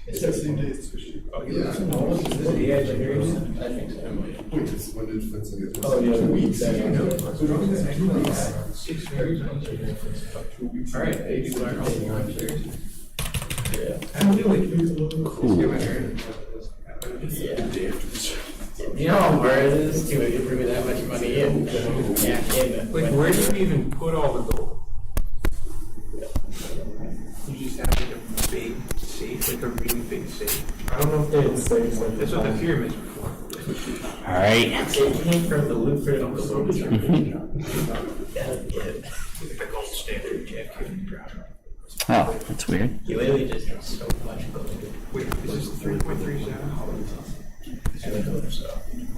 It's the same day it's fishing. Oh, yeah. The edge here. I think so. Wait, it's when did fencing get? Oh, yeah, 2 weeks. So 2 weeks. 6 years. 2 weeks. All right, 80 yeah. Cool. Yeah. You know how hard it is to bring that much money in? Yeah, like, where do you even put all the gold? You just have like a big safe, like a really big safe. I don't know if they safe. That's what the pyramids were for. All right. It came from the Lutheran of the Lord. The gold standard Jack. Oh, that's weird. You literally just have so much gold. Wait, is this 3.37?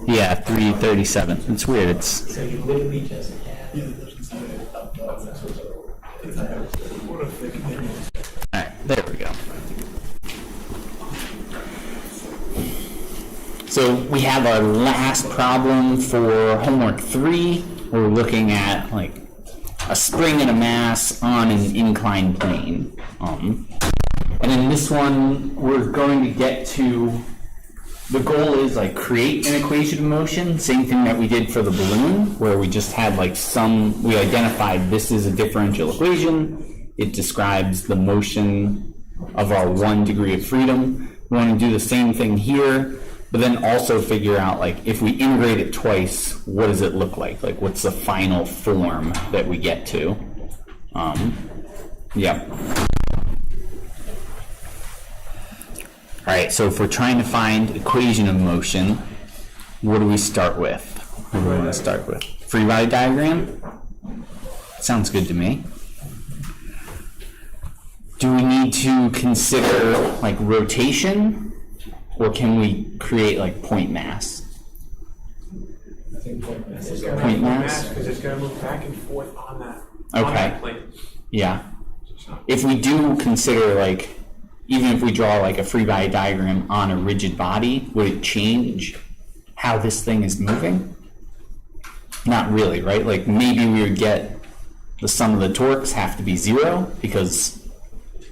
Yeah, 337. It's weird. It's So you literally just have. all right. There we go. So we have our last problem for homework 3. We're looking at like a spring and a mass on an inclined plane. And in this one, we're going to get to, the goal is like create an equation of motion, same thing that we did for the balloon, where we just had like we identified this is a differential equation. It describes the motion of our 1 degree of freedom. We want to do the same thing here, but then also figure out like if we integrate it twice, what does it look like? Like what's the final form that we get to? Yeah. All right, so if we're trying to find equation of motion, what do we start with? What do we want to start with? Free body diagram? Sounds good to me. Do we need to consider like rotation, or can we create like point mass? I think point mass. Point mass? Because it's going to move back and forth on that. Okay. On that plane. Yeah. If we do consider like, even if we draw like a free body diagram on a rigid body, would it change how this thing is moving? Not really, right? Like maybe we would get the sum of the torques have to be 0 because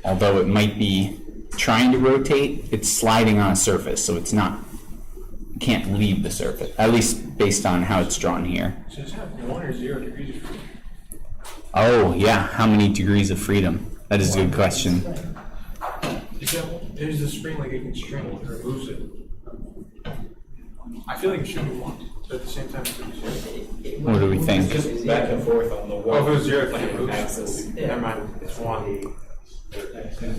although it might be trying to rotate, it's sliding on a surface, so it's not, it can't leave the surface, at least based on how it's drawn here. So does it have 1 or 0 degrees of freedom? Oh yeah, how many degrees of freedom? That is a good question. There's the spring like a constraint that removes it. I feel like it should be 1, but at the same time it's 0. What do we think? Just back and forth on the Oh, if it was 0, like it moves. axis. Never mind, it's 1.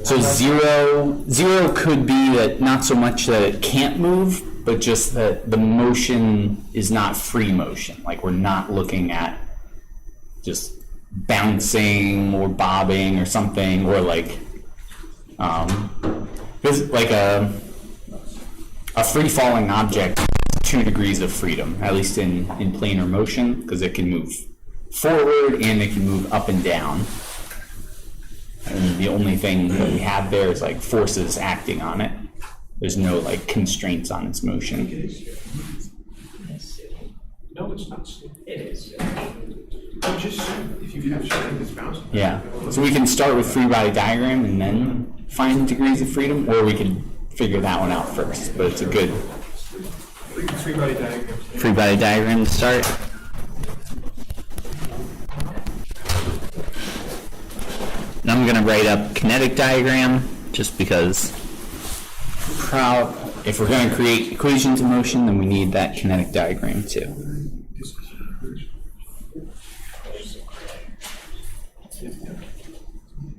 So zero could be that not so much that it can't move, but just that the motion is not free motion. Like we're not looking at just bouncing or bobbing or something, or like because like a free falling object has 2 degrees of freedom, at least in planar motion, because it can move forward and it can move up and down. And the only thing that we have there is like forces acting on it. There's no like constraints on its motion. No, it's not. It is. Just if you have something that's bouncing. Yeah. So we can start with free body diagram and then find degrees of freedom, or we could figure that one out first. But it's a good Free body diagram. free body diagram to start. And I'm going to write up kinetic diagram just because if we're going to create equations of motion, then we need that kinetic diagram too.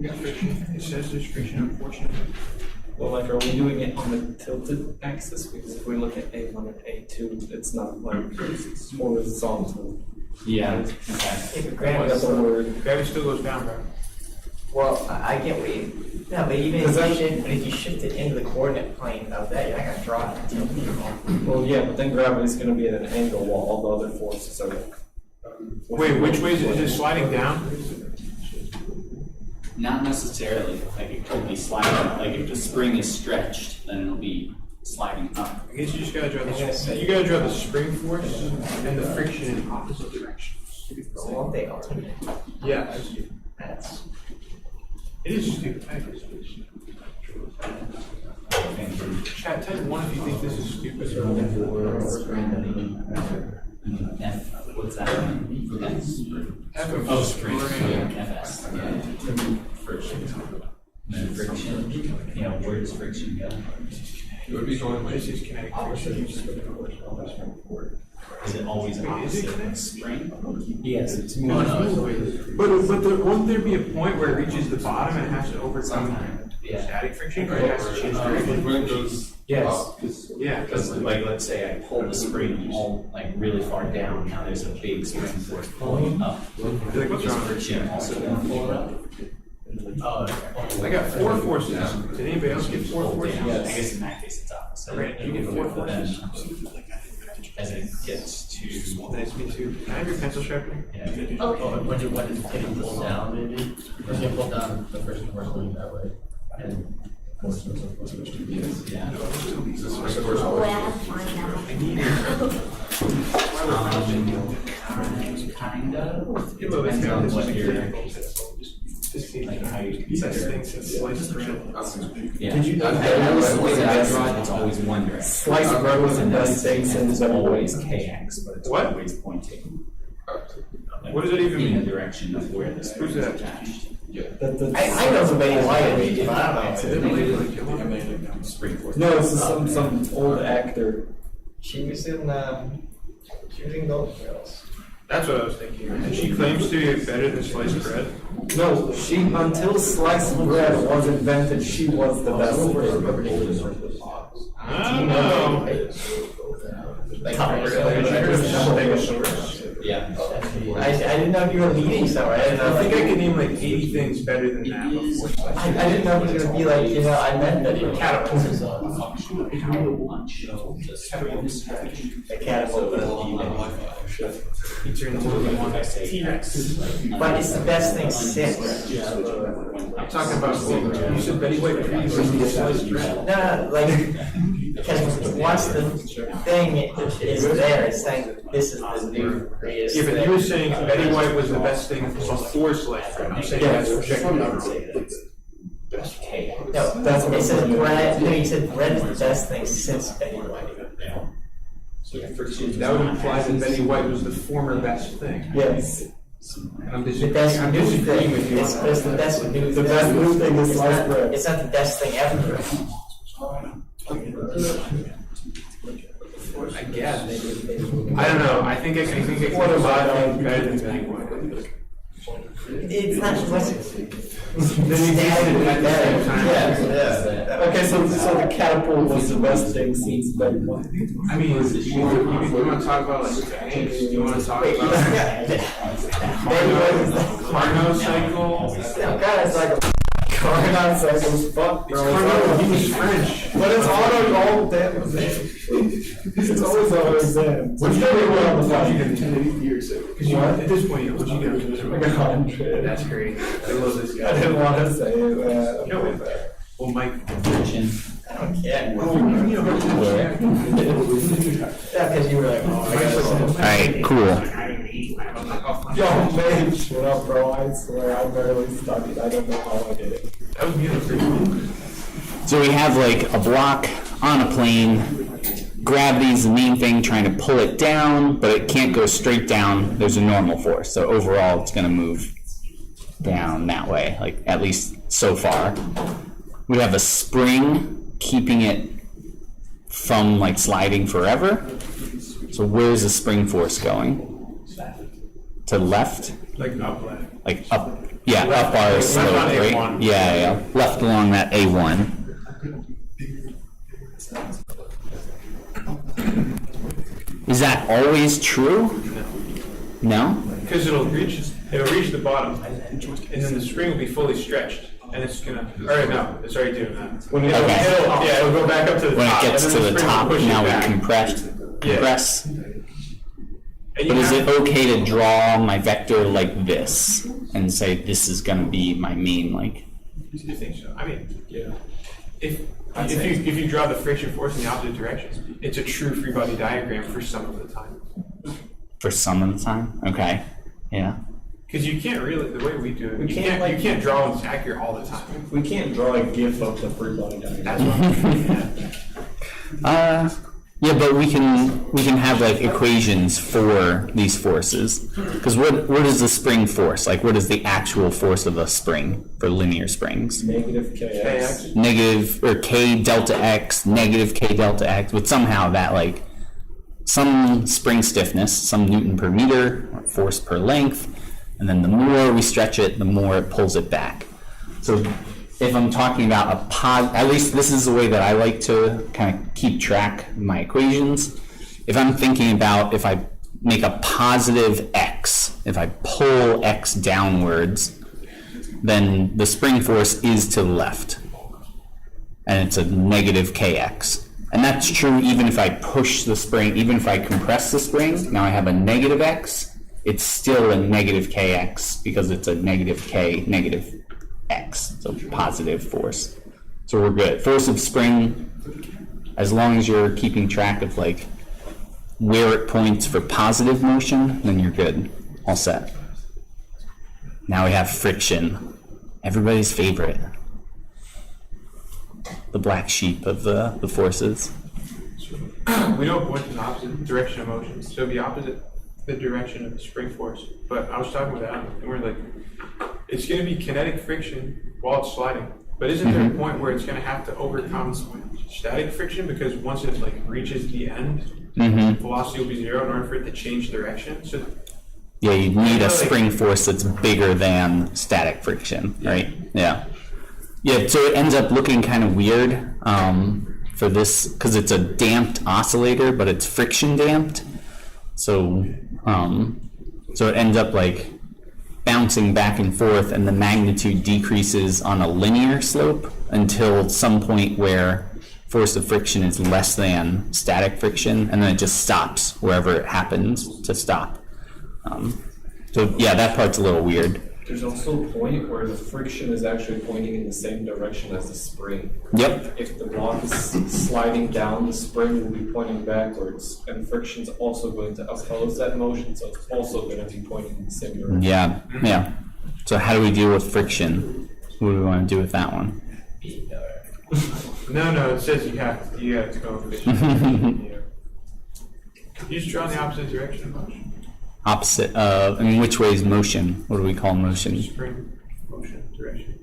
It says there's friction, unfortunately. Well, like, are we doing it on the tilted axis? Because if we look at A1 and A2, it's not like it's more horizontal. Yeah. If Gravity still goes down, bro. Well, I get what you. No, but even if you shift it into the coordinate plane of that, you're not gonna draw it until you. Well, yeah, but then gravity's going to be at an angle while all the other forces are like. Wait, which way is it sliding down? Not necessarily. Like it could be sliding. Like if the spring is stretched, then it'll be sliding up. I guess you just gotta draw the spring force and the friction in opposite directions. So won't they alternate? Yeah. That's. It is stupid. I agree. Chat, type 1 if you think this is stupid. F, what's that? F of Oh, spring. FS. Yeah. Friction. And friction. You know, where does friction go? It would be going like. This is kinetic friction. Is it always opposite of spring? Yes, it's No, but won't there be a point where it reaches the bottom and it has to overcome static friction, or it has to change direction? When it goes Yes. up, Yeah. Because like, let's say I pull the spring all like really far down, now there's a big spring force pulling up. Like, what's wrong with Friction also gonna pull it up. I got 4 forces. Did anybody else get 4 forces? I guess in that case it's opposite. Right, did you get 4 But then, forces? as it gets to, Nice, me too. Can I have your pencil sharpener? yeah, When it's getting pulled down, maybe? When you pull down, the first and worst going that way. And force goes up, force goes to the end. yeah. Oh, I have to find out. Kind of. Yeah, well, Depends this on is what just you're, This seems like how you Such consider. things as slice bread. Yeah. Did you- I always, the way that I draw it, it's always one direction. Slice of bread was the best thing since It's always KX, but it's What? always pointing. Like, What does it even in mean? the direction of where the spring Who's is that? attached. I know somebody white, but I don't know. Spring force. No, this is some old actor. She was in Golden Girls. That's what I was thinking. And she claims to be better than sliced bread. No, until sliced bread was invented, she was the best thing. I don't know. Like, Yeah. I didn't know if you were leading somewhere. I didn't know. I think I can name like 80 things better than that before. I didn't know it was gonna be like, I meant that you catapult. The catapult. Feature in the movie one. T-Rex. But it's the best thing since. I'm talking about, you said Betty White versus sliced bread. No, like, because once the thing is there, it's saying this is the new greatest Yeah, but thing. you were saying Betty White was the best thing before sliced bread. I'm saying that's objective. No, That's what it says I'm saying. bread, no, you said bread is the best thing since Betty White. That would imply that Betty White was the former best thing. Yes. I'm The best new disagreeing thing, with you it's on that. the best new. The best new thing is It's sliced not- bread. It's not the best thing ever. I guess. I don't know. I think I can What am I find on? better than Betty White. It's not what's it. Then you did it at the same time. Yeah. Okay, so the catapult was the best thing since Betty White. I mean, you want to talk about like tanks? You want to talk Wait, about Betty White was the Carnot cycle? Oh God, it's like a Carnot cycles, fuck, It's bro. Carnot. He was French. But it's all damn exam. It's always our exam. What'd you get on the what'd you fly. get 1080 years ago? Because at this point, what'd you get? Like 100. That's great. I love this I guy. didn't want to say it. No way. Well, Mike. Friction. I don't care. Oh, you know, Yeah, because you were like, oh, I guess. Alright, cool. Yo, man, shut up, bro. I swear, I barely studied. I don't know how I did it. That was beautiful. So we have like a block on a plane. Gravity is the main thing, trying to pull it down, but it can't go straight down. There's a normal force, so overall it's going to move down that way, like at least so far. We have a spring keeping it from like sliding forever. So where's the spring force going? To the left? Like up left. Like up, yeah, up our slope, on right? A1. Yeah, left along that A1. Is that always true? No? Because it'll reach the bottom, and then the spring will be fully stretched, and it's gonna. Or no, it's already doing that. Okay. It'll go back up to the When top. it gets and to then the spring will top, push it now we back. compress. And you But is have- it okay to draw my vector like this and say this is gonna be my main, like, I think so. I mean, yeah. If If you draw the friction force in the opposite direction, it's a true free body diagram for some of the time. For some of the time? Okay. Yeah. Because you can't really, the way we do it, We you can't, can't, like- you can't draw them accurate all the time. We can't draw a GIF of the free body That's diagram. what I'm saying. Yeah, but we can have like equations for these forces. Because what is the spring force? Like, what is the actual force of a spring for linear springs? Negative KX. Negative, or K delta X, negative K delta X, but somehow that like some spring stiffness, some Newton per meter, or force per length, and then the more we stretch it, the more it pulls it back. So if I'm talking about at least this is the way that I like to kind of keep track of my equations. If I'm thinking about if I make a positive X, if I pull X downwards, then the spring force is to the left. And it's a negative KX. And that's true even if I push the spring, even if I compress the spring, now I have a negative X, it's still a negative KX because it's a negative K, negative X, so positive force. So we're good. Force of spring, as long as you're keeping track of like where it points for positive motion, then you're good. All set. Now we have friction. Everybody's favorite. The black sheep of the forces. We don't point in the opposite direction of motion, so it'd be opposite the direction of the spring force. But I was talking with Adam, and we're like, it's going to be kinetic friction while it's sliding. But isn't there a point where it's going to have to overcome static friction because once it like reaches the end, velocity will be zero in order for it to change direction? So yeah, you need a spring force that's bigger than static friction, right? Yeah. Yeah, so it ends up looking kind of weird for this because it's a damped oscillator, but it's friction damped. So, so it ends up like bouncing back and forth, and the magnitude decreases on a linear slope until some point where force of friction is less than static friction, and then it just stops wherever it happens to stop. So yeah, that part's a little weird. There's also a point where the friction is actually pointing in the same direction as the spring. Yep. If the block is sliding down, the spring will be pointing backwards, and friction's also going to oppose that motion, so it's also going to be pointing in the same direction. Yeah, yeah. So how do we deal with friction? What do we want to do with that one? no, it says you have to go efficient. You just draw in the opposite direction of motion. Opposite of, I mean, which way is motion? What do we call motion? Spring motion direction.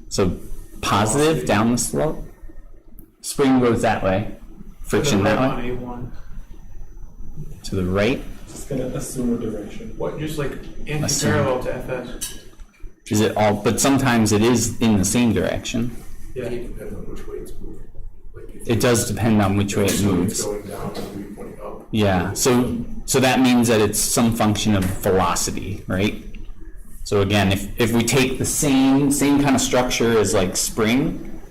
So positive down the slope? Spring goes that way. Friction that way? On A1. To the right? Just going to assume a direction. What, just like anti-parallel to FS? Is it all, but sometimes it is in the same direction. Yeah. It depends on which way it's moving. Like if It does depend on which way it it's moves. going down, it'll be pointing up. Yeah, so that means that it's some function of velocity, right? So again, if we take the same kind of structure as like spring,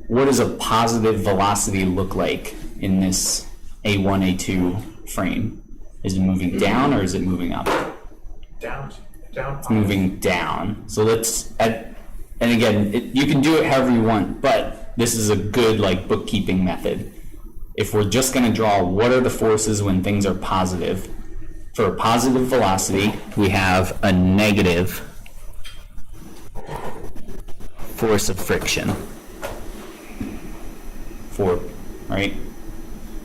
what does a positive velocity look like in this A1, A2 frame? Is it moving down or is it moving up? Down. It's moving down. So and again, you can do it however you want, but this is a good like bookkeeping method. If we're just going to draw what are the forces when things are positive, for a positive velocity, we have a negative force of friction. Right?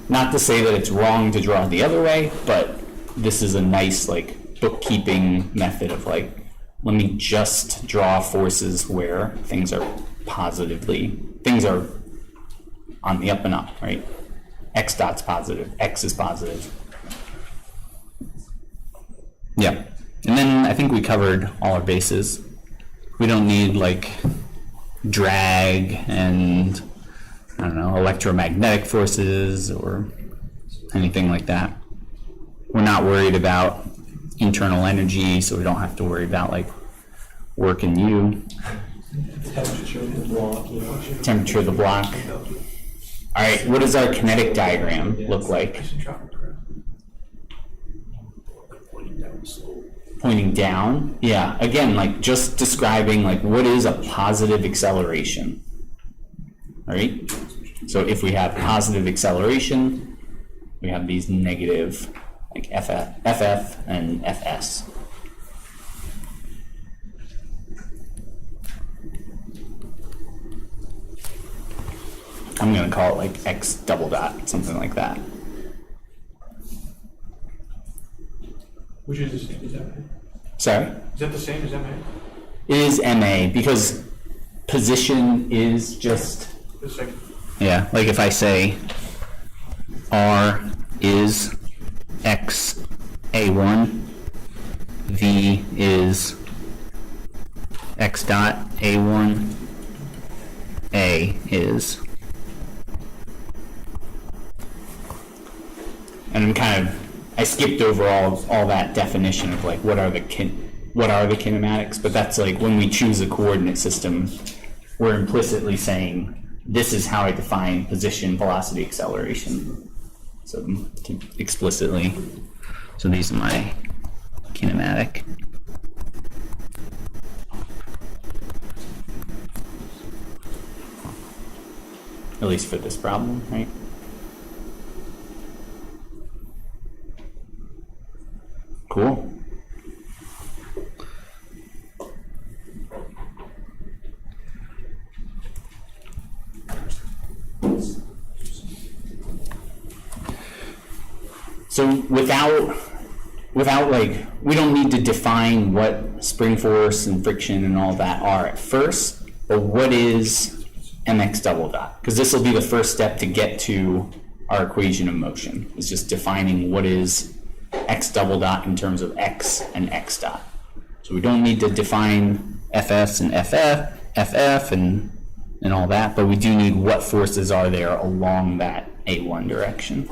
Not to say that it's wrong to draw the other way, but this is a nice like bookkeeping method of like, let me just draw forces where things are on the up and up, right? X dot's positive, X is positive. Yeah, and then I think we covered all our bases. We don't need like drag and, I don't know, electromagnetic forces or anything like that. We're not worried about internal energy, so we don't have to worry about like work in U. Temperature of the block. Temperature of the block. All right, what does our kinetic diagram look like? Pointing down? Yeah, again, like just describing like what is a positive acceleration. All right? So if we have positive acceleration, we have these negative, like FF and FS. I'm going to call it like X double dot, something like that. Which is the same as MA? Sorry? Is that the same as MA? It is MA because position is just, The second. yeah, like if I say R is X A1, V is X dot A1, A is. And I skipped over all that definition of like what are the kinematics, but that's like when we choose a coordinate system, we're implicitly saying this is how I define position, velocity, acceleration. So explicitly, so these are my kinematic. At least for this problem, right? Cool. So without like, we don't need to define what spring force and friction and all that are at first, but what is mx double dot? Because this will be the first step to get to our equation of motion. It's just defining what is x double dot in terms of x and x dot. So we don't need to define FS and FF and all that, but we do need what forces are there along that A1 direction.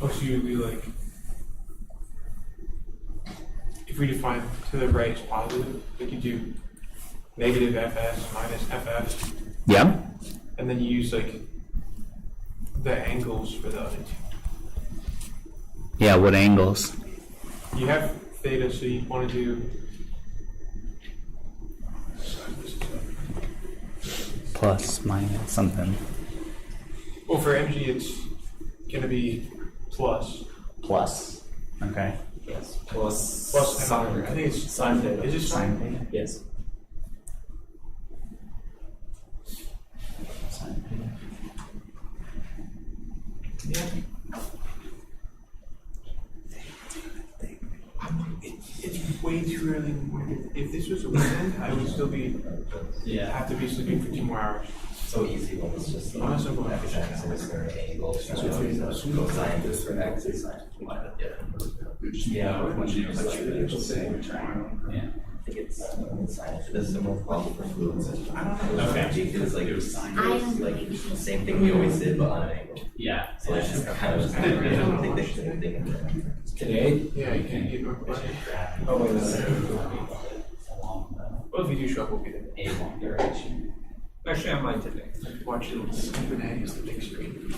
Oh, so you'd be like, if we define to the right is positive, we could do negative FS minus FF, Yeah. and then you use like the angles for the other two. Yeah, what angles? You have theta, so you want to do Plus, minus, something. well for MG it's gonna be plus. Plus. Okay. Yes. Plus Sine. I think it's sine theta. Is it sine theta? Yes. Yeah. It's way too early in the morning. If this was a weekend, I would still be have to be sleeping for 2 more hours. So easy when it's just I'm not so good. every time it's an angle, cosine is for x and sine. Yeah. I think it's sine. This is the more problem for fluids. I don't know. Okay. It was like I don't like the same thing we always did, but on an angle. Yeah. So it's just kind of I don't think they should think of it. Today? Yeah, you can get more. Oh, wait, Well, if you do show up, we'll be there. A1 direction. actually, I might today. Watch it. Stupid is the big screen.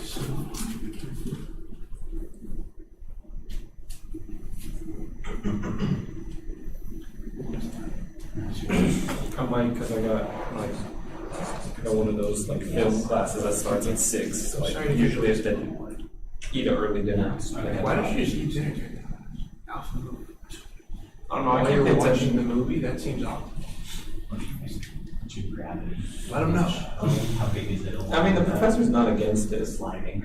I might, because I got one of those like film classes that starts at 6, so I usually have to eat an early dinner. Why don't you just eat dinner during that? I don't know, I While can't you're pay watching attention. the movie, that seems odd. Let them know. How big is it? I mean, the professor's not against it. Sliding.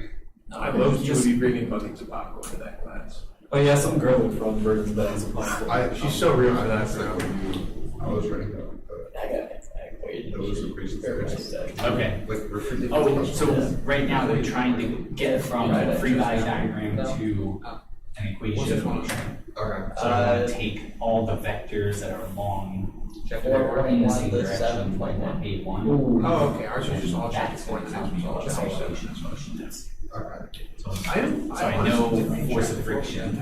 I love you would be bringing buckets of popcorn to that class. Oh yeah, some girl in front brings bags of popcorn. She's so real for that. I was ready to go. Okay. Oh, so right now we're trying to get from a free body diagram to an equation of motion. Okay. So I want to take all the vectors that are along in the 4.1 same to direction, 7.1. A1. Oh, okay. Ours was just all check before the next was all check. Acceleration of motion. That's- So I know force of friction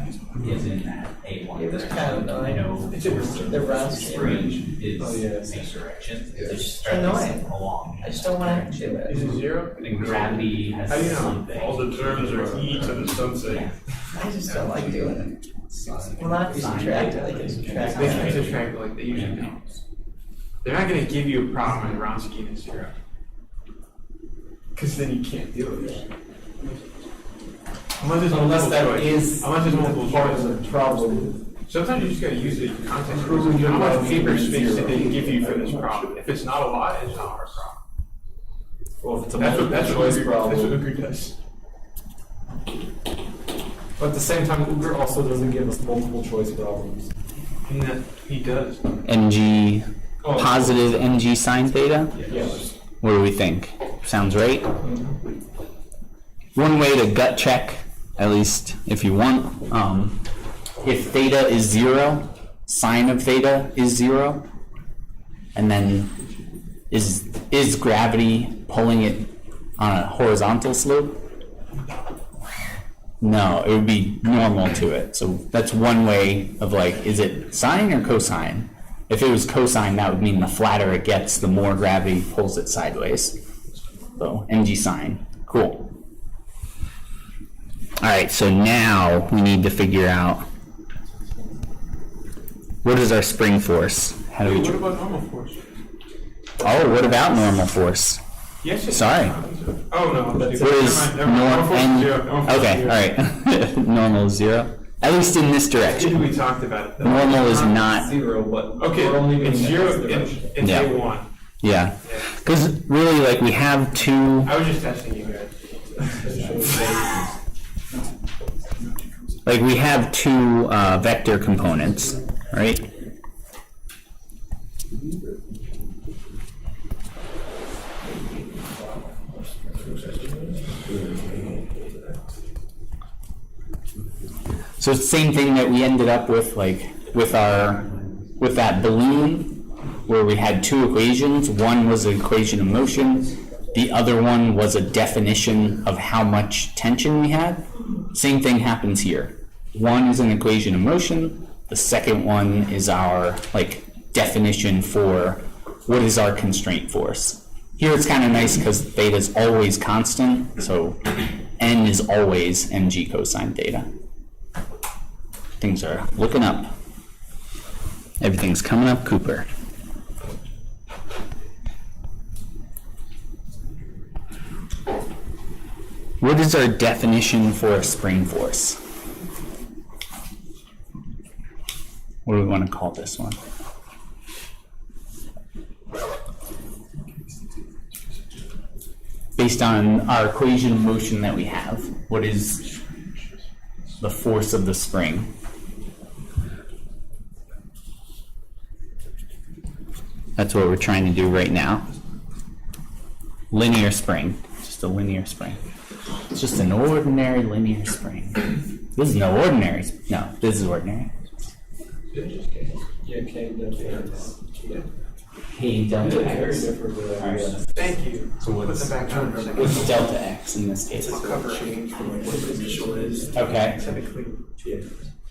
is in that A1 Yeah, that's direction. kind of I know It's a- force of the round spring is Oh, yeah. the same direction. Yeah. It's just Or at least annoying. along. I just don't want to do it. Is it 0? And gravity has How do you know? something. All the terms are e to the sunset. I just don't like doing it. Well, not if you subtract it, like it's They can subtract. subtract like they usually do. They're not going to give you a problem in Wronski and 0. Because then you can't deal with it. Unless there's Unless multiple that choice. is Unless there's multiple part choice. of the problem. Sometimes you just gotta use it in context. Proving How much your paper value space did they zero. give you for this problem? If it's not a lot, it's not our problem. Well, if it's a That's what multiple choice Uber problem. does. But at the same time, Uber also doesn't give us multiple choice problems. And he does. NG, Oh. positive NG sine theta? Yes. What do we think? Sounds right? One way to gut check, at least if you want, if theta is 0, sine of theta is 0, and then is gravity pulling it on a horizontal slope? No, it would be normal to it. So that's one way of like, is it sine or cosine? If it was cosine, that would mean the flatter it gets, the more gravity pulls it sideways. So NG sine, cool. All right, so now we need to figure out what is our spring force? How do we? What about normal force? Oh, what about normal force? Yes, it's Sorry. Oh, no. What is normal force? Okay, all right. Normal is 0. At least in this I think direction. we talked about it. Though. Normal is not. 0, but Okay, we're only it's moving 0 in this direction. and Yeah. A1. Yeah, because really, like we have two. I was just testing you guys. Like we have two vector components, right? So it's the same thing that we ended up with, like with that balloon, where we had two equations. One was an equation of motion. The other one was a definition of how much tension we had. Same thing happens here. One is an equation of motion. The second one is our like definition for what is our constraint force. Here it's kind of nice because theta is always constant, so n is always mg cosine theta. Things are looking up. Everything's coming up, Cooper. What is our definition for a spring force? What do we want to call this one? Based on our equation of motion that we have, what is the force of the spring? That's what we're trying to do right now. Linear spring, just a linear spring. It's just an ordinary linear spring. This is no ordinary. No, this is ordinary. Yeah, K delta X. K delta Very x. different with that. Alright. Thank you. So Put what's them back on for a second. What's delta x in this case? Change from what the initial is. Okay. Typically.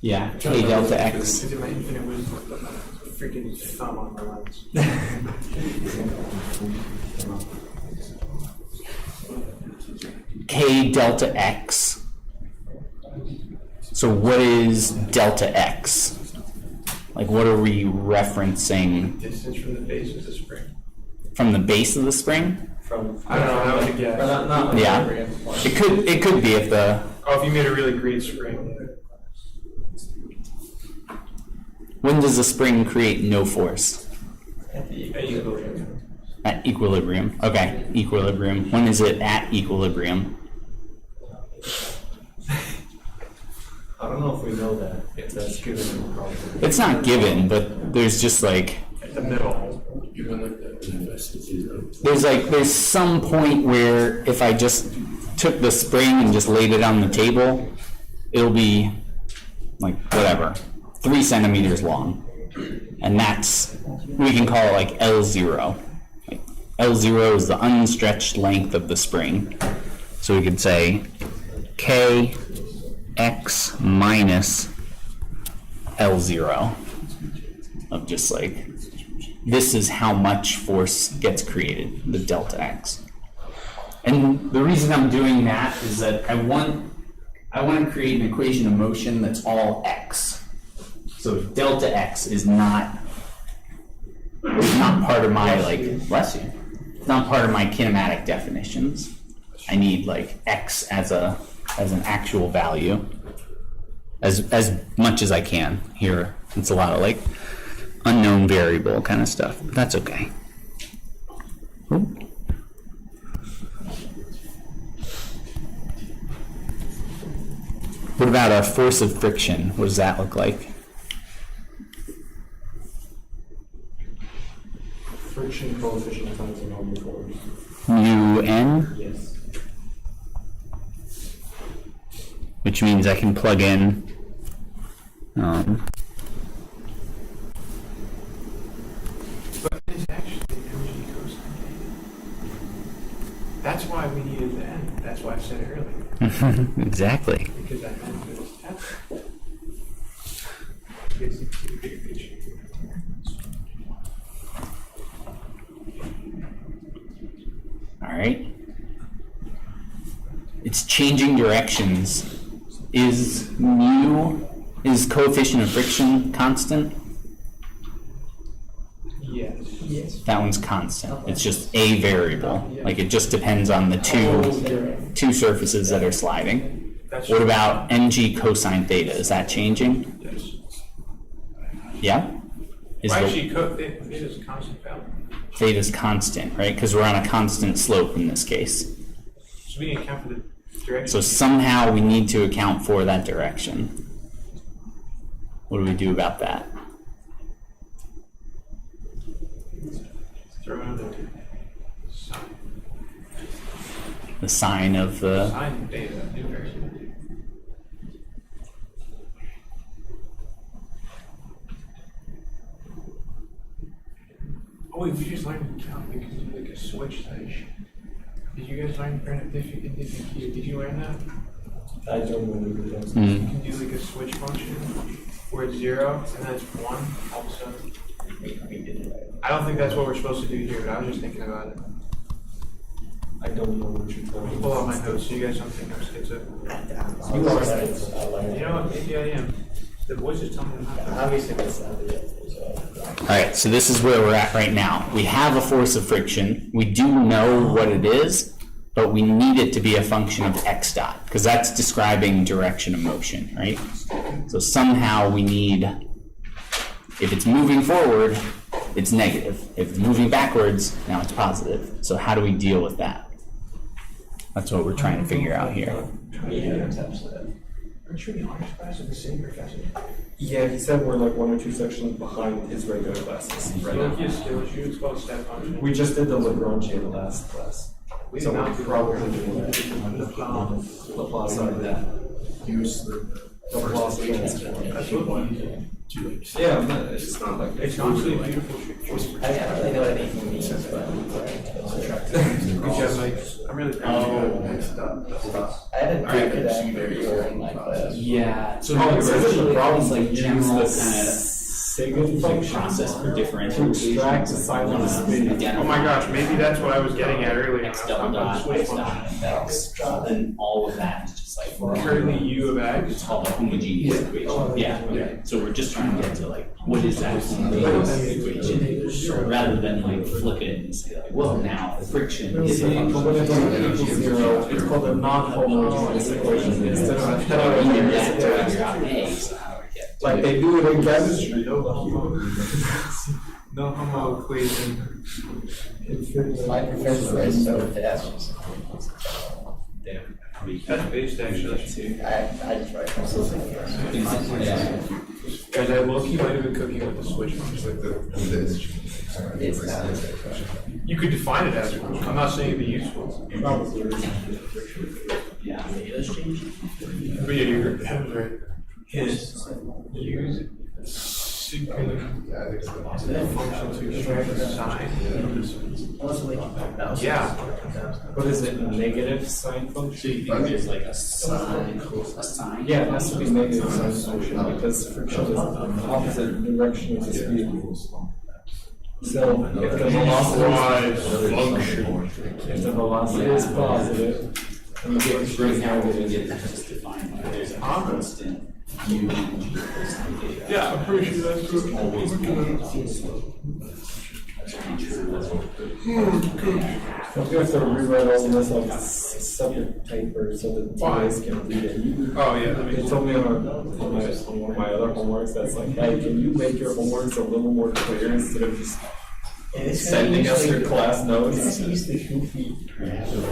Yeah, K delta x. Because in my infinite wisdom, I have a freaking thumb on my lens. K delta x. So what is delta x? Like what are we referencing Distance from the base of the spring. from the base of the spring? From, I don't know, that was a guess. not Yeah. It could be if the Oh, if you made a really great spring. when does a spring create no force? At equilibrium. At equilibrium. Okay, equilibrium. When is it at equilibrium? I don't know if we know that, if that's given in the problem. It's not given, but there's just like At the middle. there's some point where if I just took the spring and just laid it on the table, it'll be like whatever, 3 centimeters long. And that's, we can call it like L0. Like L0 is the unstretched length of the spring. So we could say K x minus L0 of just like, this is how much force gets created, the delta x. And the reason I'm doing that is that I want to create an equation of motion that's all x. So delta x is not part of my, like, bless you, it's not part of my kinematic definitions. I need like X as an actual value. As much as I can here. It's a lot of like unknown variable kind of stuff, but that's okay. Ooh. What about our force of friction? What does that look like? Friction coefficient times the normal force. Mu n? Yes. Which means I can plug in But it's actually mg cosine theta. That's why we needed the n. That's why I said it earlier. exactly. Because I meant this. All right. It's changing directions. Is coefficient of friction constant? Yes. That one's constant. It's just a variable. Like it just depends on the two surfaces that are sliding. What about mg cosine theta? Is that changing? Yes. Yeah? Is Well, the actually, theta's a constant value. theta's constant, right? Because we're on a constant slope in this case. So we need to account for the direction. So somehow we need to account for that direction. What do we do about that? Throw in the sine. The sign of the... Sine theta, new variable. Oh wait, we just learned to count because of like a switch stage. Did you guys learn did you learn that? I don't remember that. You can do like a switch function where it's 0 and then it's 1 all of a sudden. I don't think that's what we're supposed to do here, but I was just thinking about it. I don't know what you're talking Pull out about. my notes so you guys don't think I'm schizo. You are right. You know what? Maybe I am. The voice is telling me not to. Obviously, that's not the All right, so this is where we're at right now. We have a force of friction. We do know what it is, but we need it to be a function of x dot, because that's describing direction of motion, right? So somehow we need, if it's moving forward, it's negative. If it's moving backwards, now it's positive. So how do we deal with that? That's what we're trying to figure out here. Aren't you in the honors class with the same professor? Yeah, he said we're like 1 or 2 sections behind his regular classes right now. It's called step function. We just did the Lagrange in the last class. We So did we're not do probably that. doing that. Laplace side of that. Use the Laplace transform. That's what Yeah, but it's not like it's honestly a beautiful trick. I don't really know what anything means, but Because like, I'm really proud of you. I had a break that in my class. Yeah, so Oh, it's it's really the problem, like use general the kind of Sigma function process for differential to extract the silent spin. Oh my gosh, maybe that's what I was getting at earlier. X double dot, Y dot, X, then all of that is just like Curly U of it's X. called a homogeneous equation. Yeah, okay. So we're just trying to get to like, what is that homogeneous equation? Rather than like flip it and say like, well, now friction is a But when it function. doesn't equal 0, it's called a non-homogeneous equation instead of a We did heterogeneous that to figure out equation. A, so how do we get to Like it? they do it in chemistry. No homo equation. My professor is so fast. That's based actually. I just write myself. Guys, I low-key might have been cooking with the switch function. It's not. You could define it as one. I'm not saying it'd be useful. Yeah, theta's changing. But yeah, you're right. His use sigma function to extract the sine. Yeah. What is it, a negative sine function? You think there's like a sign? Yeah, it has to be negative sine function because friction is the opposite direction of the speed. So if the velocity if the velocity is positive, and you get Right now, we negative, get that just defined by there's a constant u. Yeah, I'm pretty sure that's good. Always be. That's true. I'm gonna have to rewrite all of this on separate paper so that TAs can read it. Oh, yeah. They told me on one of my other homeworks that's like, hey, can you make your homeworks a little more clear instead of just sending us your class notes?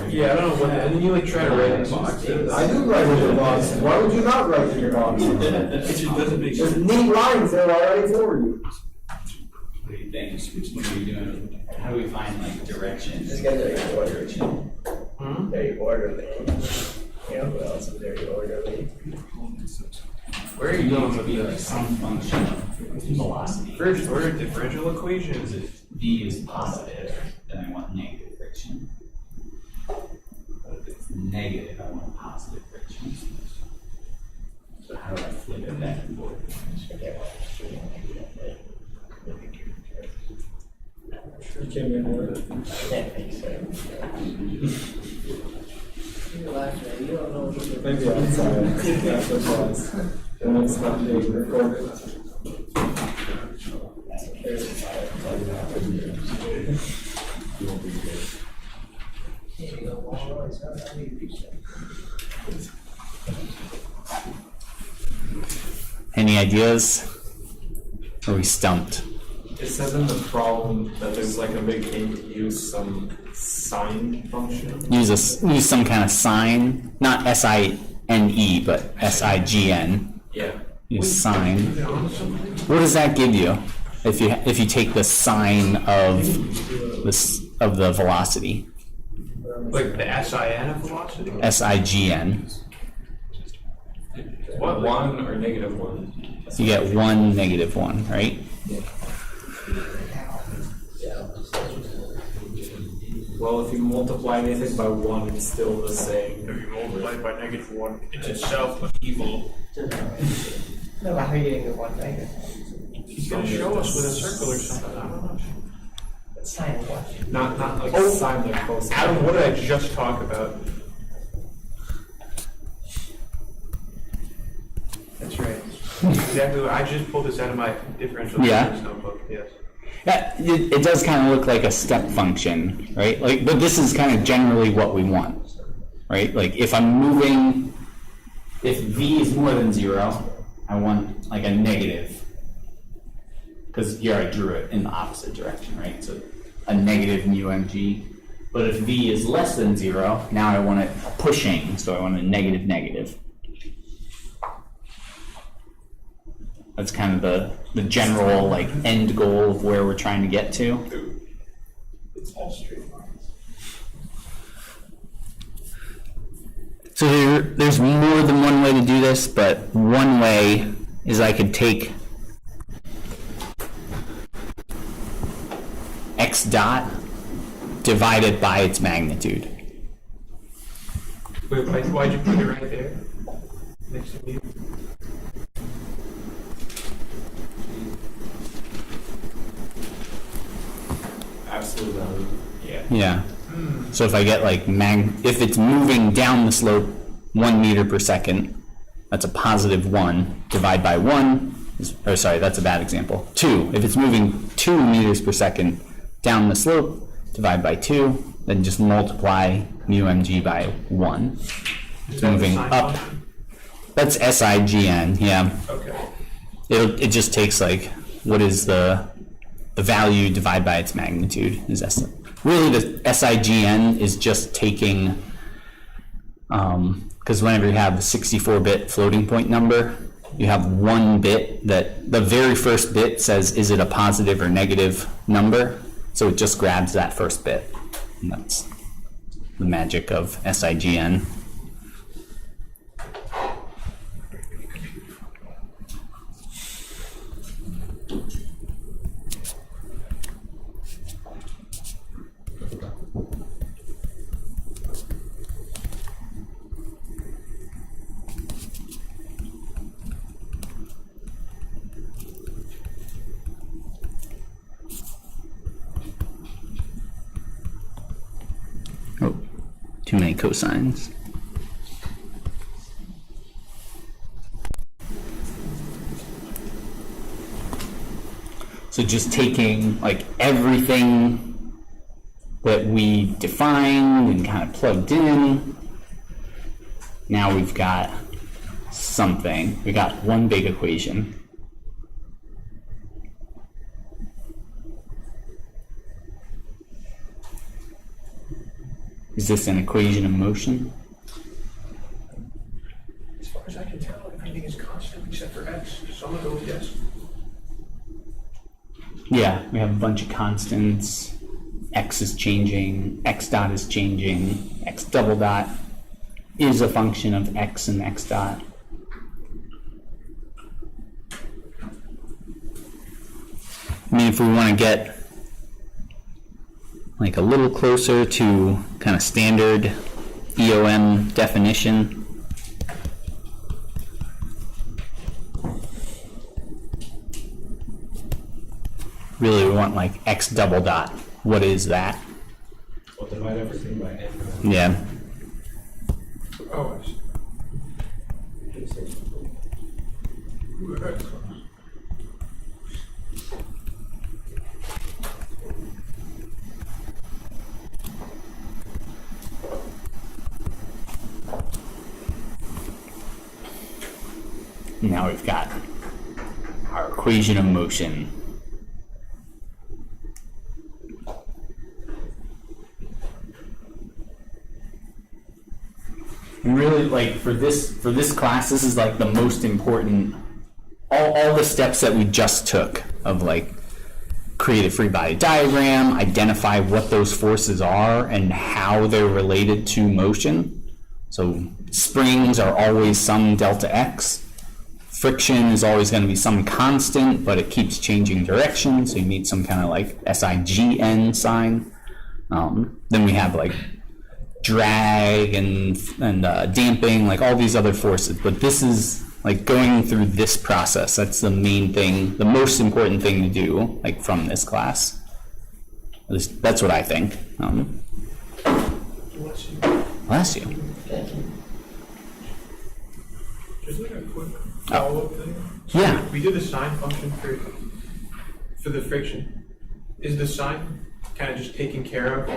Yeah, I don't know what, and then you like try to write in boxes. I do write in your box. Why would you not write in your box? There's neat lines there already for you. What do you think? What are you doing? How do we find like direction? This guy's very orderly. Very orderly. You know who else is very orderly? Where are you going to be like some function of velocity? First order differential equation. Because if v is positive, then I want negative friction. But if it's negative, I want positive friction. So how do I flip it back and forth? You can't make more of it. Can't think so. Maybe outside, after class, when it's not being recorded. Any ideas? Are we stumped? It says in the problem that there's like a big hint, use some sine function. Use some kind of sign, not S-I-N-E, but S-I-G-N. Yeah. Use sign. What does that give you if you take the sign of the velocity? Like the SIN of velocity? S-I-G-N. What, 1 or -1? You get 1, -1, right? Well, if you multiply anything by 1, it's still the same. If you multiply it by -1, it's itself evil. No, how are you getting the one negative? He's gonna show us with a circle or something, I don't know. Sign of what? Not like Oh, sine like cosine. Adam, what did I just talk about? That's right. Exactly, I just pulled this out of my differential Yeah. calculus notebook, yes. Yeah, it does kind of look like a step function, right? Like, but this is kind of generally what we want, right? Like if I'm moving, if v is more than 0, I want like a negative, because here I drew it in the opposite direction, right? So a negative mu mg. But if v is less than 0, now I want it pushing, so I want a negative. That's kind of the general like end goal of where we're trying to get to. It's all straight lines. So there's more than one way to do this, but one way is I could take x dot divided by its magnitude. Wait, why'd you put it right there? Next to me? Absolute value. Yeah. Yeah. So if I get like if it's moving down the slope 1 meter per second, that's a positive 1. Divide by 1, or sorry, that's a bad example. 2. If it's moving 2 meters per second down the slope, divide by 2, then just multiply mu mg by 1. It's moving up. That's SIGN, yeah. Okay. It just takes like, what is the value divided by its magnitude is really the SIGN is just taking, because whenever you have the 64-bit floating point number, you have one bit that the very first bit says, is it a positive or negative number? So it just grabs that first bit. And that's the magic of SIGN. Oh, too many cosines. So just taking like everything that we defined and kind of plugged in. Now we've got something. We got one big equation. Is this an equation of motion? As far as I can tell, everything is constant except for x. Some of those, yes. Yeah, we have a bunch of constants. X is changing, x dot is changing, x double dot is a function of x and x dot. I mean, if we want to get like a little closer to kind of standard EOM definition, really we want like x double dot. What is that? Well, divide everything by n. Yeah. Oh, I see. Ooh, that's close. Now we've got our equation of motion. And really, like for this class, this is like the most important. All the steps that we just took of like create a free body diagram, identify what those forces are and how they're related to motion. So springs are always some delta x. Friction is always going to be some constant, but it keeps changing direction, so you need some kind of like SIGN sign. Then we have like drag and damping, like all these other forces. But this is like going through this process. That's the main thing, the most important thing to do, like from this class. At least that's what I think. Bless you. Just like a quick follow-up thing. Yeah. We did the sine function for the friction. Is the sine kind of just taken care of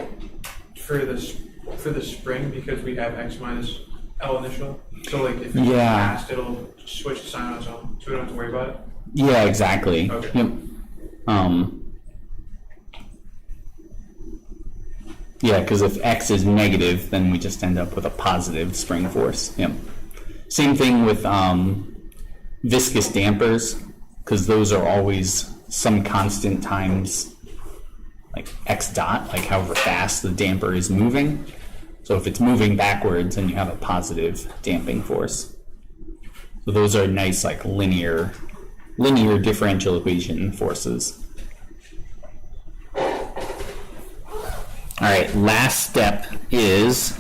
for the spring because we have x minus L initial? So like if it's fast, it'll switch to sine on its own, so we don't have to worry about it? Yeah, exactly. Okay. Yep. Yeah, because if x is negative, then we just end up with a positive spring force. Yep. Same thing with viscous dampers, because those are always some constant times like x dot, like however fast the damper is moving. So if it's moving backwards, then you have a positive damping force. So those are nice like linear differential equation forces. All right, last step is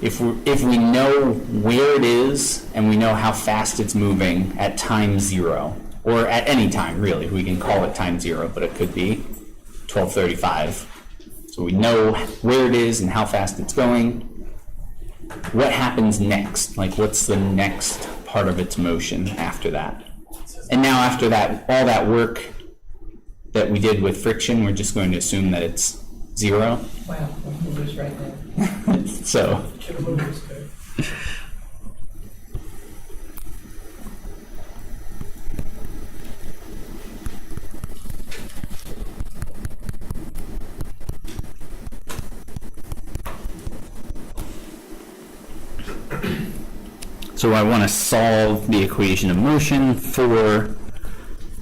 if we know where it is and we know how fast it's moving at time 0, or at any time really, we can call it time 0, but it could be 12:35. So we know where it is and how fast it's going. What happens next? Like what's the next part of its motion after that? And now after that, all that work that we did with friction, we're just going to assume that it's 0. Wow, the mover's right there. So so I want to solve the equation of motion for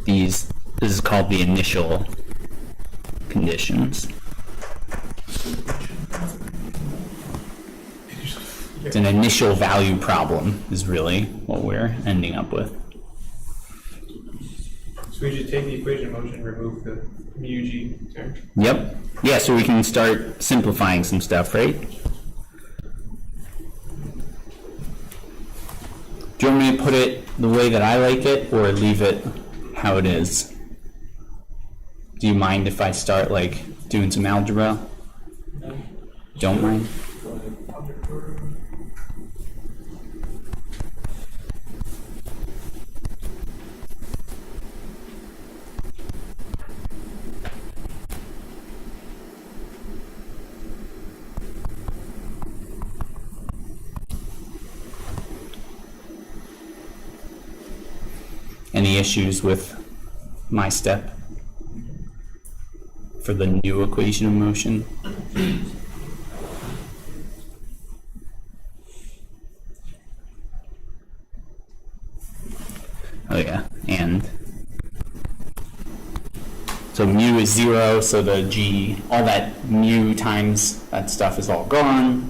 these. This is called the initial conditions. It's an initial value problem is really what we're ending up with. So we should take the equation of motion and remove the mu g term. Yep. Yeah, so we can start simplifying some stuff, right? Do you want me to put it the way that I like it or leave it how it is? Do you mind if I start like doing some algebra? Don't mind? any issues with my step for the new equation of motion? Oh yeah, and so mu is 0, so the g, all that mu times that stuff is all gone,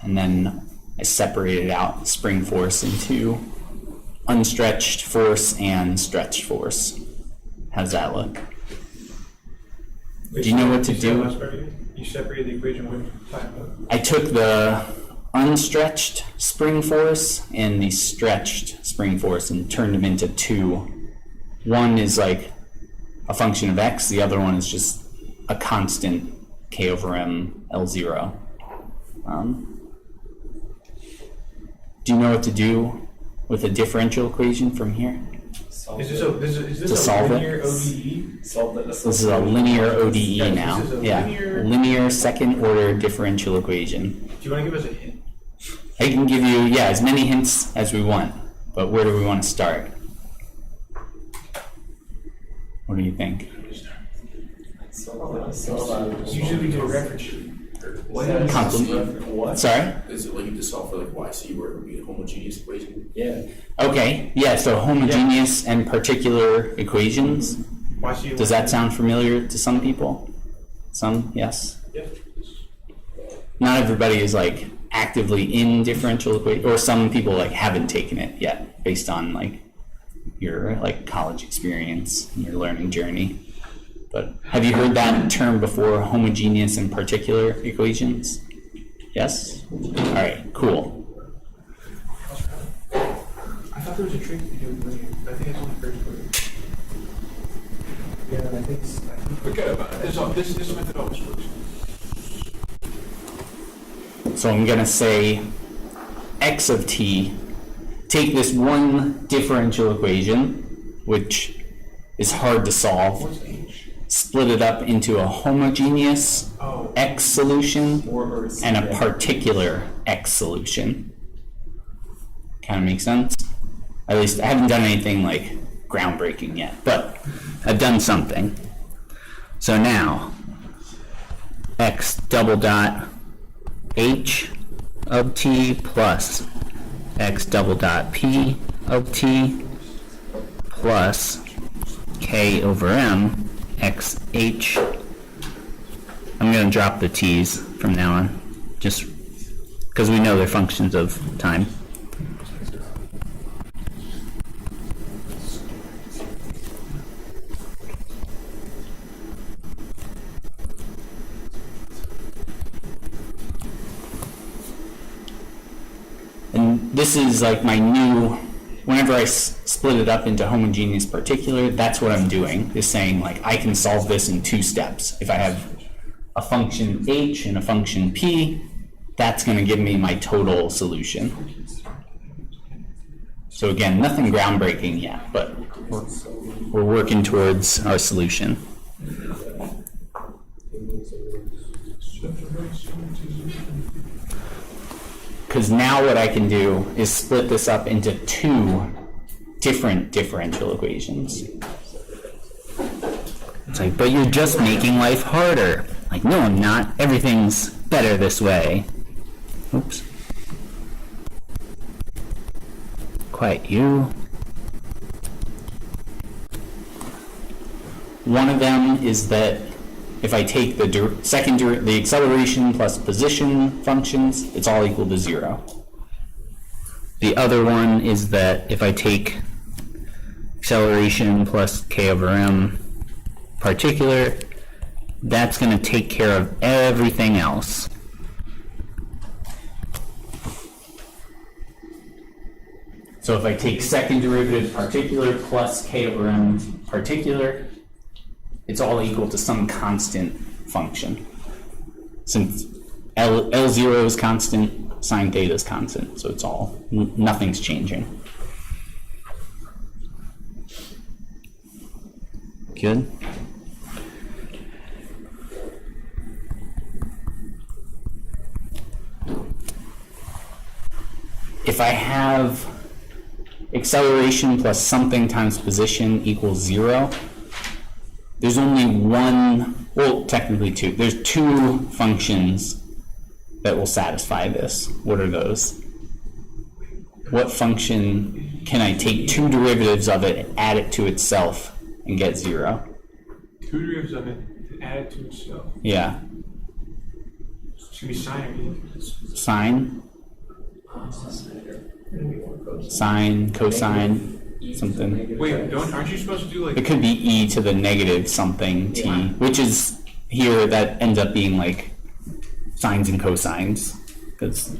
and then I separated out spring force into unstretched force and stretched force. How's that look? Do you know what to do? You separated the equation with type of. I took the unstretched spring force and the stretched spring force and turned them into two. One is like a function of x, the other one is just a constant k over m L0. Do you know what to do with a differential equation from here? Is this To a solve it? linear ODE? Solve that. This is a linear ODE Yes, now. this is a Yeah, linear second order differential equation. Do you want to give us a hint? I can give you, yeah, as many hints as we want, but where do we want to start? What do you think? Usually we do a reference sheet. What? Sorry? Is it like you just solve for like YC where it would be a homogeneous equation? Yeah. Okay, yeah, so homogeneous and particular equations. Does that sound familiar to some people? Some, yes? Yeah. Not everybody is like actively in differential equation, or some people like haven't taken it yet based on like your like college experience and your learning journey. But have you heard that term before, homogeneous and particular equations? Yes? All right, cool. I thought there was a trick to do with linear. I think it's only first order. Yeah, I think. Forget about it. This method always works. So I'm going to say x of t, take this one differential equation, which is hard to solve, What's H? split it up into a homogeneous Oh. x solution Or and a particular x solution. Kind of makes sense? At least I haven't done anything like groundbreaking yet, but I've done something. So now, x double dot h of t plus x double dot p of t plus k over m x h. I'm going to drop the t's from now on, just because we know they're functions of time. And this is like my new, whenever I split it up into homogeneous particular, that's what I'm doing, is saying like I can solve this in two steps. If I have a function h and a function p, that's going to give me my total solution. So again, nothing groundbreaking yet, but we're working towards our solution. Because now what I can do is split this up into two different differential equations. It's like, but you're just making life harder. Like, no, I'm not. Everything's better this way. Oops. Quiet you. One of them is that if I take the the acceleration plus position functions, it's all equal to 0. The other one is that if I take acceleration plus k over m particular, that's going to take care of everything else. So if I take second derivative particular plus k over m particular, it's all equal to some constant function. Since L0 is constant, sine theta is constant, so it's all, nothing's changing. Good? If I have acceleration plus something times position equals 0. There's only one, well, technically two. There's two functions that will satisfy this. What are those? What function can I take two derivatives of it, add it to itself, and get 0? Two derivatives of it, and add it to itself. Yeah. It's gonna be sine or e. Sine, sine, cosine, something. Wait, aren't you supposed to do like? It could be e to the negative something t, which is here that ends up being like sines and cosines. Because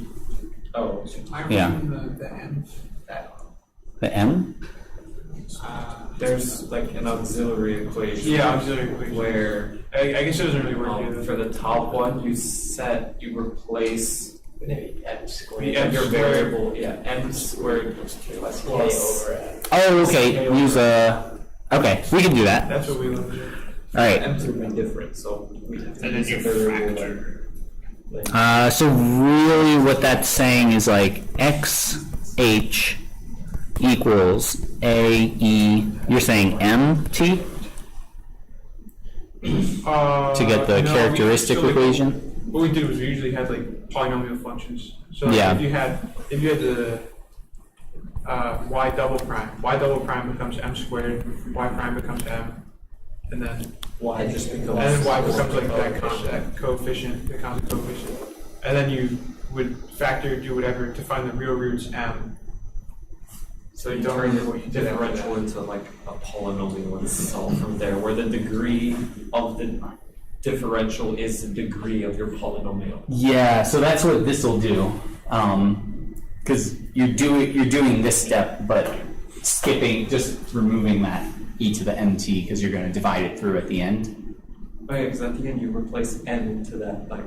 Oh, Yeah. The m. the m? there's like an auxiliary equation. Yeah, auxiliary equation. Where I guess it doesn't really work here. for the top one, you replace Maybe m squared. The m your squared. variable, m squared Plus k plus over m. Oh, okay. Use a. Okay, we can do that. That's what we looked at. All right. m's would be different, so we have to And then use a you variable factor. So really, what that's saying is like xh equals ae. You're saying mt to get the No, characteristic so, like, equation. What we did was we usually had like polynomial functions. So Yeah. if you had the y double prime becomes m squared, y prime becomes m, and then y just becomes and then y becomes like that coefficient, the constant coefficient, and then you would factor, do whatever to find the real roots m. So you don't turn remember what you did after differential that. into like a polynomial itself from there, where the degree of the differential is the degree of your polynomial. Yeah, so that's what this will do. Because you're doing this step, but just removing that e to the mt because you're going to divide it through at the end. Oh yeah, because at the end you replace n to that like.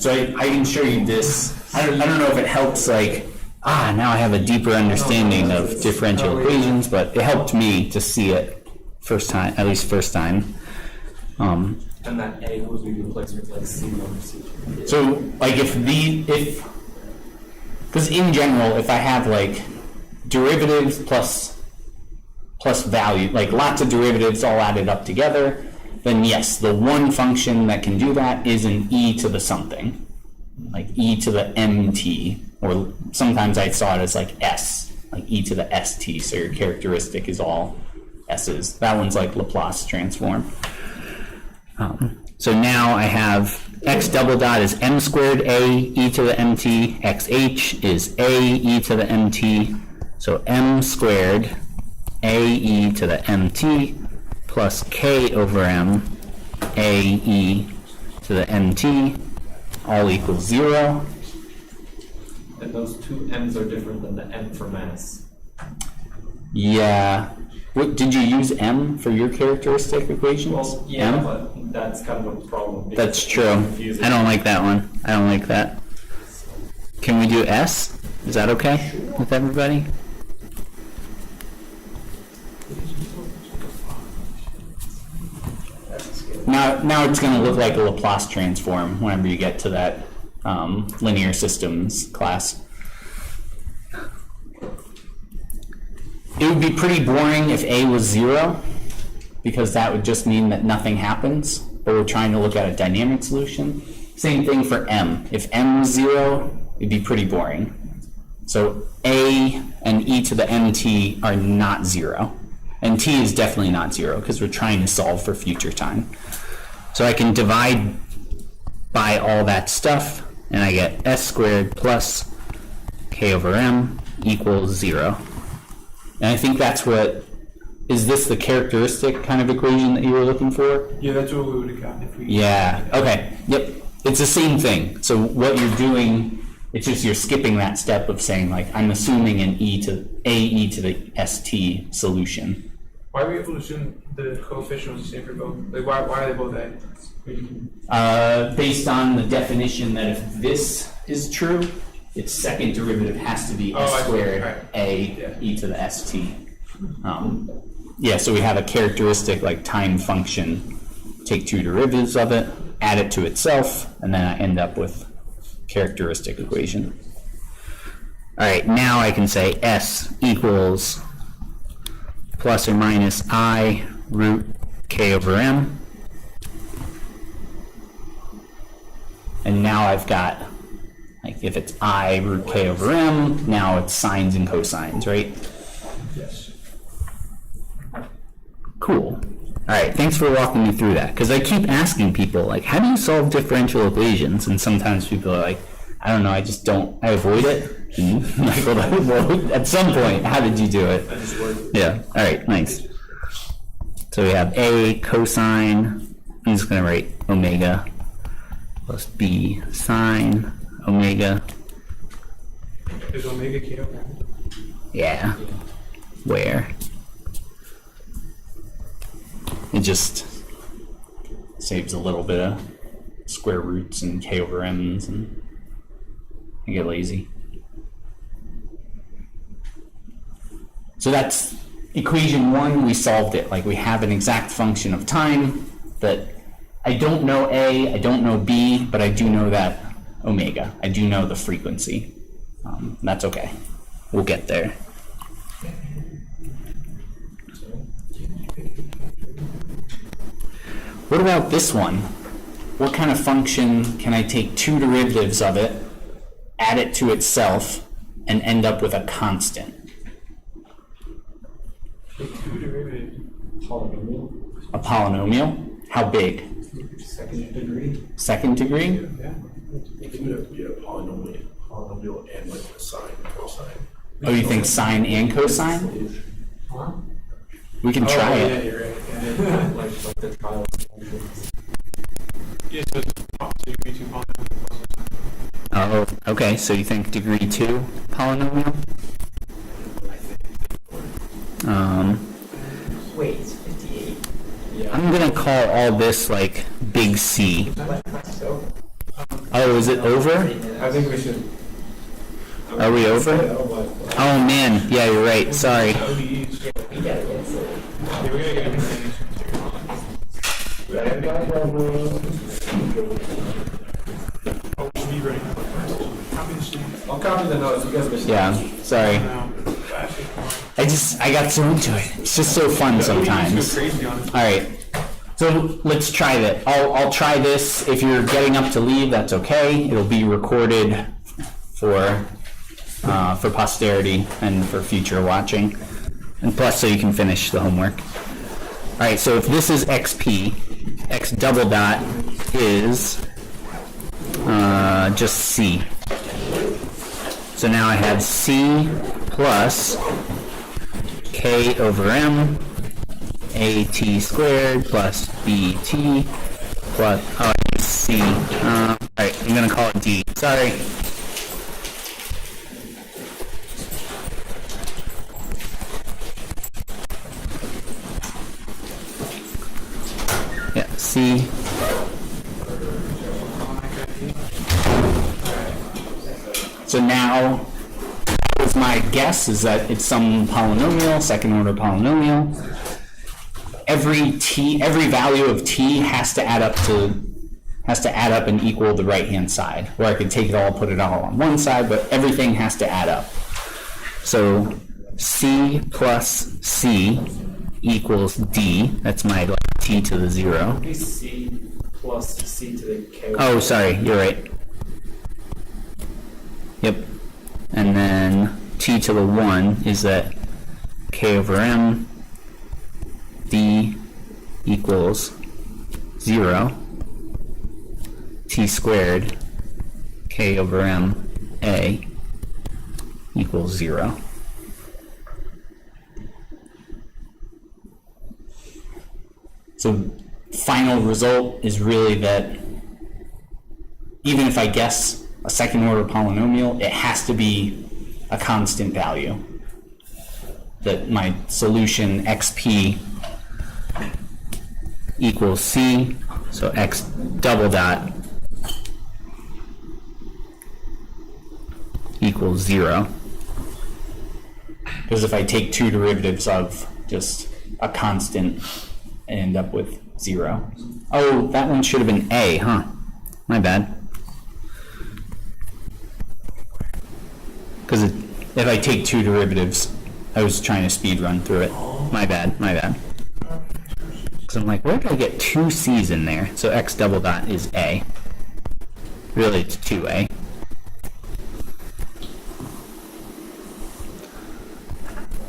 So I can show you this. I don't know if it helps. Like now I have a deeper understanding of differential equations, but it helped me to see it first time. And that a would be replaced with like c over c2. So like because in general, if I have like derivatives plus value, like lots of derivatives all added up together, then yes, the one function that can do that is an e to the something, like e to the mt, or sometimes I saw it as like s, like e to the st, so your characteristic is all s's. That one's like Laplace transform. So now I have x double dot is m squared a e to the mt, xh is a e to the mt, so m squared a e to the mt plus k over m a e to the mt all equals 0. And those two m's are different than the m for mass. Yeah. What, did you use m for your characteristic equations? Well, yeah, M? but that's kind of a problem. because That's it's true. confusing. I don't like that one. I don't like that. Can we do S? Is that okay with everybody? Now it's going to look like a Laplace transform whenever you get to that linear systems class. It would be pretty boring if A was 0, because that would just mean that nothing happens, but we're trying to look at a dynamic solution. Same thing for M. If M was 0, it'd be pretty boring. So A and e to the mt are not 0. And t is definitely not 0, because we're trying to solve for future time. So I can divide by all that stuff, and I get s squared plus k over m equals 0. And I think that's what, is this the characteristic kind of equation that you were looking for? Yeah, that's what we would have gotten if we. Yeah, okay, yep. It's the same thing. So what you're doing, it's just you're skipping that step of saying, like, I'm assuming an e to the st solution. Why are we able to assume the coefficient was the same for both? Like, why are they both a? Based on the definition that if this is true, its second derivative has to be I s see. squared Right. a e to the st. Yeah, so we have a characteristic like time function, take two derivatives of it, add it to itself, and then I end up with characteristic equation. right, now I can say S equals plus or minus I root K over M. And now I've got, like, if it's I root K over M, now it's sines and cosines, right? Yes. Cool. All right, thanks for walking me through that, because I keep asking people, like, how do you solve differential equations? And sometimes people are like, I don't know, I just don't, I avoid it. And Michael, well, at some point, how did you do it? Yeah, all right, nice. So we have A cosine, I'm just going to write omega, plus B sine omega. Is omega K over M? Yeah, where? It just saves a little bit of square roots and K over M's, and I get lazy. So that's equation 1, we solved it. Like, we have an exact function of time that I don't know A, I don't know B, but I do know that omega. I do know the frequency. That's okay. We'll get there. What about this one? What kind of function can I take 2 derivatives of it, add it to itself, and end up with a constant? Take 2 derivatives. Polynomial. A polynomial? How big? Second degree. Second degree? Yeah. It would have to be a polynomial and like a sine and cosine. Oh, you think sine and cosine? We can try yeah, it. you're right. Yeah. Like the trial functions. Yeah, so it's degree 2 polynomial plus or sine. Oh, okay, so you think degree 2 polynomial? Wait, it's 58. Yeah. I'm gonna call all this like big C. Let's go. Oh, is it over? I think we should. Are we over? Oh man, yeah, you're right, sorry. ODEs. We gotta get it. Yeah, we gotta get everything. Oh, we should be ready. Copy the sheet. I'll copy the notes. You guys can. Yeah, sorry. I got so into it. It's just so fun sometimes. Crazy on it. All right, so let's try that. I'll try this. If you're getting up to leave, that's okay. It'll be recorded for posterity and for future watching, and plus so you can finish the homework. All right, so if this is xp, x double dot is just c. So now I have c plus k over m at squared plus bt plus, oh, I use c. All right, I'm gonna call it d. Sorry. Yeah, c. So now, my guess is that it's some polynomial, second order polynomial. Every value of t has to add up and equal the right hand side. Or I could take it all, put it all on one side, but everything has to add up. So c plus c equals d. That's my t to the 0. Be C plus C to the K. Oh, sorry, you're right. Yep. And then t to the 1 is that k over m d equals 0. T squared k over m a equals 0. So final result is really that even if I guess a second order polynomial, it has to be a constant value. That my solution xp equals c, so x double dot equals 0. Because if I take 2 derivatives of just a constant, I end up with 0. Oh, that one should have been a, huh? My bad. Because if I take two derivatives. I was trying to speed run through it. My bad. Because I'm like, where did I get two C's in there? So x double dot is A. Really, it's 2A.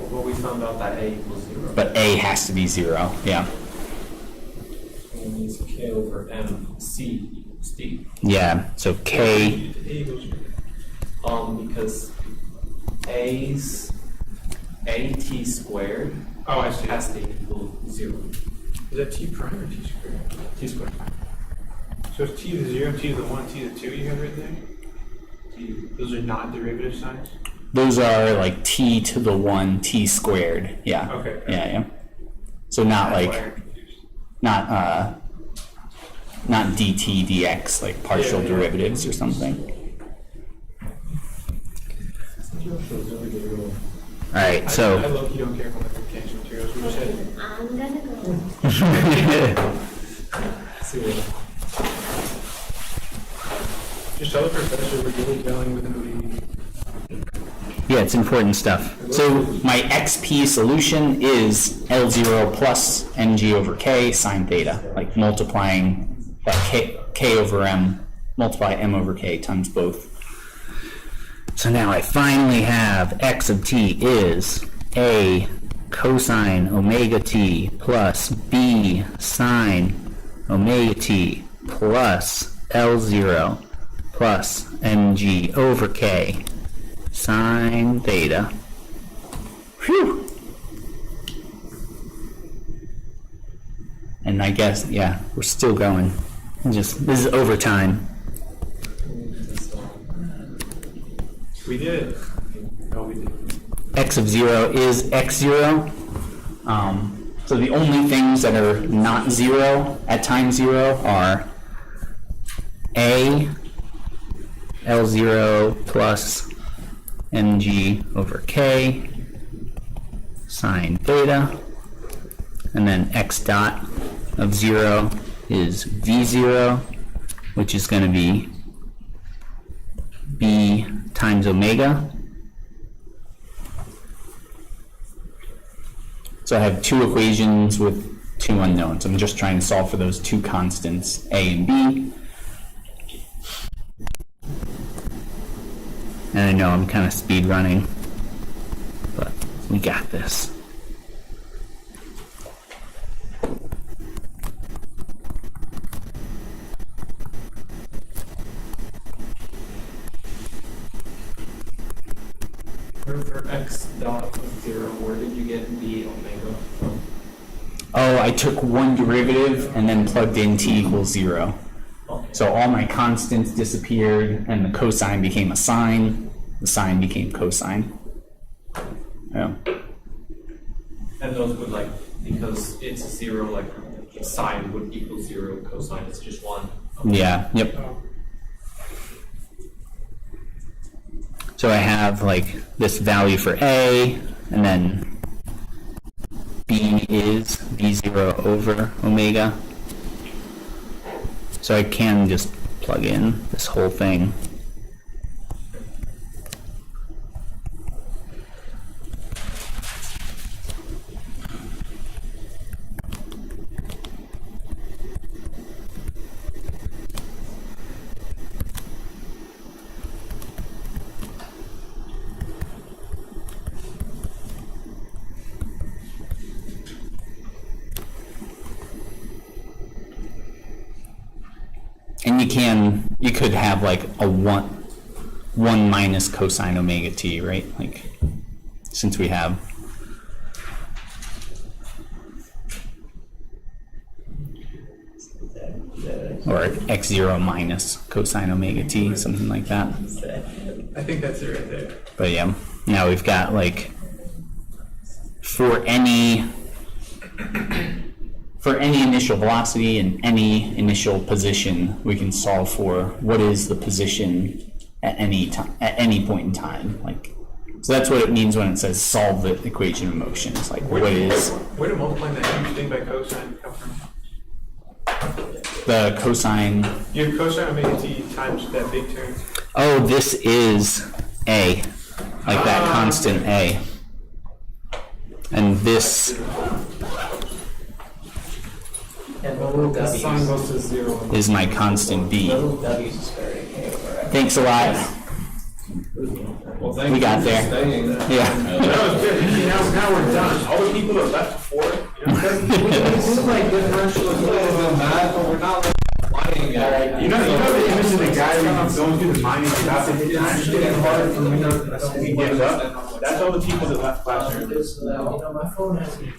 Well, we found out that A equals 0. But A has to be 0, yeah. And it means K over M, C equals D. Yeah, so K, Because AT squared Oh, I see. has to equal 0. Is that t prime or t squared? T squared. So it's t to the 0, t to the 1, t to the 2 you have right there? Those are not derivative signs? those are like t to the 1, t squared, yeah. Okay. Yeah. So not That's like, why I'm confused. not dt, dx, like partial Yeah. derivatives or something. Alright, I so, low-key don't care about the mechanics materials. We just had I'm gonna go. just tell the professor we're dealing with the yeah, it's important stuff. So my xp solution is L0 plus mg over k sine theta, like multiplying that k over m, multiply m over k times both. So now I finally have x of t is a cosine omega t plus b sine omega t plus L0 plus mg over k sine theta. Whew. And I guess, yeah, we're still going. This is overtime. We did it. No, we didn't. X of 0 is x0. So the only things that are not 0 at time 0 are a L0 plus mg over k sine theta, and then x dot of 0 is v0, which is going to be b times omega. So I have two equations with two unknowns. I'm just trying to solve for those two constants, a and b. And I know I'm kind of speed running, but we got this. For x dot of 0, where did you get b omega from? Oh, I took one derivative and then plugged in t equals 0. So all my constants disappeared and the cosine became a sine. The sine became cosine. Yeah. And those would like, because it's 0, like sine would equal 0, cosine is just 1. Yeah, yep. So I have like this value for A, and then B is V0 over omega. So I can just plug in this whole thing. And you could have like a 1 minus cosine omega t, right? Like, since we have. Or x0 minus cosine omega t, something like that. I think that's it right there. But yeah, now we've got like, for any initial velocity and any initial position, we can solve for what is the position at any time, at any point in time. Like, so that's what it means when it says solve the equation of motion. It's like, what is Where did multiplying that huge thing by cosine come from? the cosine? You have cosine omega t times that big term. Oh, this is A, like that constant A. And this, And the little The sign W's. goes to 0. is my constant B. Little W's is very okay over it. Thanks a lot. Well, thank We you got for there. staying. Yeah. That was good. See, now we're done. All the people that left before, you know, This is like differential equations and math, but we're not like flying at you know the image of the guy who's going through the mining about to hit the iron getting hard and he gives up? That's all the people that left class. You know, my phone has me.